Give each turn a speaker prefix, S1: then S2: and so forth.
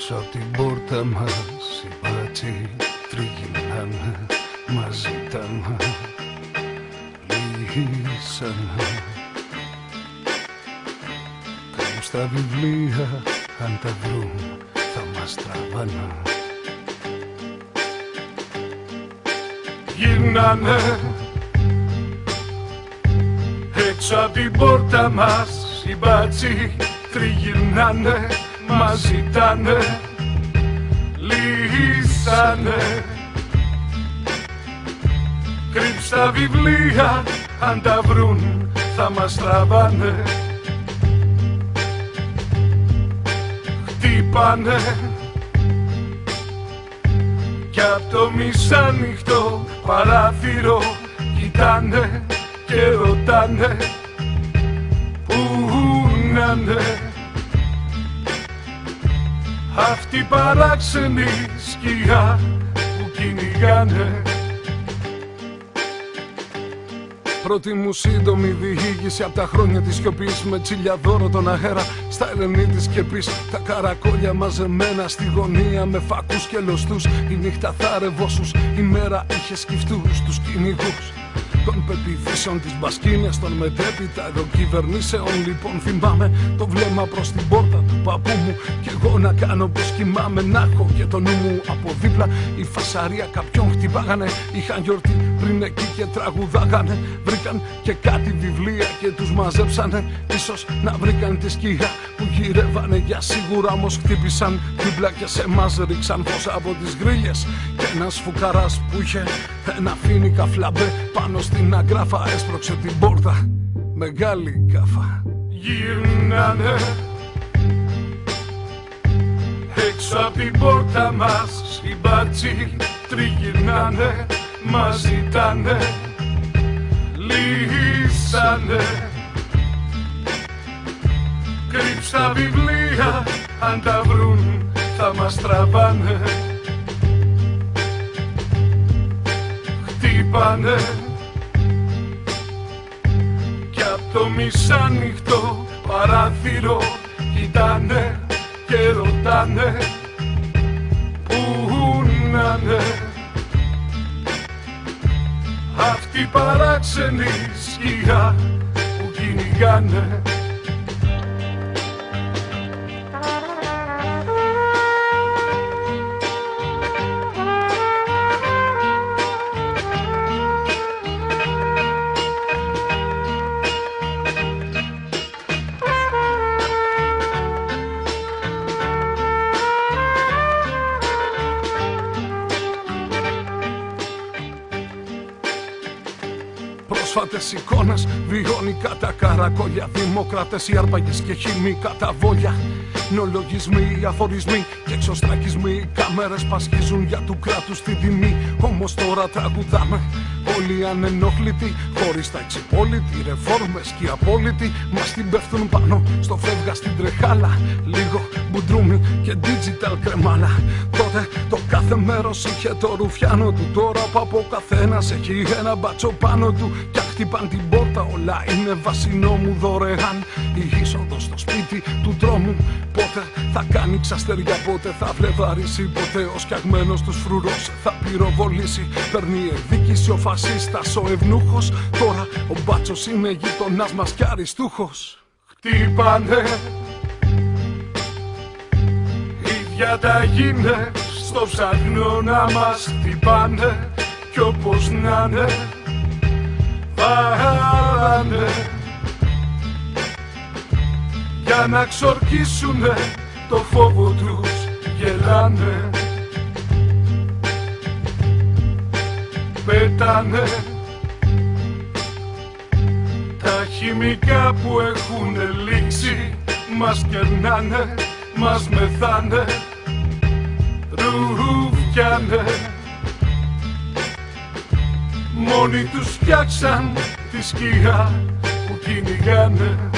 S1: Έξω απ' την πόρτα μας οι μπάτσοι τριγυρνάνε, μας ζητάνε, λύσανε. Κάπου στα βιβλία, αν τα βρουν, θα μας τραβάνε. Γυρνάνε έξω απ' την πόρτα μας οι μπάτσοι τριγυρνάνε, μας ζητάνε, λύσανε. Κρύψ' τα βιβλία, αν τα βρουν θα μας τραβάνε. Χτύπανε κι απ' το μισάνυχτο παράθυρο κοιτάνε και ρωτάνε πού να'ναι αυτή η παράξενη σκιά που κυνηγάνε. Πρώτη μου σύντομη διήγηση απ' τα χρόνια της σιωπής, με τσιλιαδόρο τον αέρα στα ελενή της σκεπής. Τα καρακόλια μαζεμένα στη γωνία με φακούς και λωστούς. Η νύχτα θάρευόσους, η μέρα είχε σκυφτούς τους κυνηγούς των πεποιθήσεων της μπασκίνιας, των μετέπειτα εδώ κυβερνήσεων. Λοιπόν θυμάμαι το βλέμμα προς την πόρτα του παππού μου κι εγώ να κάνω πως κοιμάμαι, να έχω και το νου μου από δίπλα. Η φασαρία κάποιον χτυπάγανε, είχαν γιορτή πριν εκεί και τραγουδάγανε. Βρήκαν και κάτι βιβλία και τους μαζέψανε, ίσως να βρήκαν τη σκιά που γυρεύανε για σίγουρα. Όμως χτύπησαν δίπλα και σε μας ρίξαν φως από τις γκρίλιες. Και ένας φουκαράς που είχε ένα φοίνικα φλαμπέ πάνω στην αγκράφα έσπρωξε την πόρτα, μεγάλη κάφα. Γυρνάνε έξω απ' την πόρτα μας οι μπάτσοι τριγυρνάνε, μας ζητάνε, λύσανε. Κρύψ' τα βιβλία, αν τα βρουν θα μας τραβάνε. Χτύπανε κι απ' το μισάνυχτο παράθυρο κοιτάνε και ρωτάνε πού να'ναι αυτή η παράξενη σκιά που κυνηγάνε. Πρόσφατες εικόνες, βιώνικα τα καρακόλια. Δημοκράτες, οι άρπαγες και χυμοί κατά βόλια. Νεολογισμοί, αφορισμοί και εξωστρακισμοί. Οι κάμερες πασχίζουν για του κράτους την τιμή. Όμως τώρα τραγουδάμε όλοι ανενόχλητοι, χωρίς τα εξυπόλοιτοι. Ρεφόρμες και οι απόλυτοι μας την πέφτουν πάνω στο φεύγα στην τρεχάλα. Λίγο μπουντρούμι και digital κρεμάλα. Τότε το κάθε μέρος είχε το ρουφιάνο του. Τώρα που από καθένας έχει ένα μπάτσο πάνω του. Κι αν χτυπάν την πόρτα όλα είναι βασινό μου δωρεάν. Η είσοδος στο σπίτι του τρόμου πότε θα κάνει ξαστεριά, πότε θα βλεβαρίσει, πότε ο σκιαγμένος τους φρουρός θα πυροβολήσει. Παίρνει εκδίκηση ο φασίστας, ο ευνούχος. Τώρα ο μπάτσος είναι γείτονάς μας κι αριστούχος. Χτύπανε οι διαταγίνες στο ψαχνό να μας χτυπάνε. Κι όπως να'ναι βάλανε για να ξορκίσουνε το φόβο τους, γελάνε. Πέτανε τα χημικά που έχουν λήξει. Μας κερνάνε, μας μεθάνε, ρουφιάνε. Μόνοι τους φτιάξαν τη σκιά που κυνηγάνε.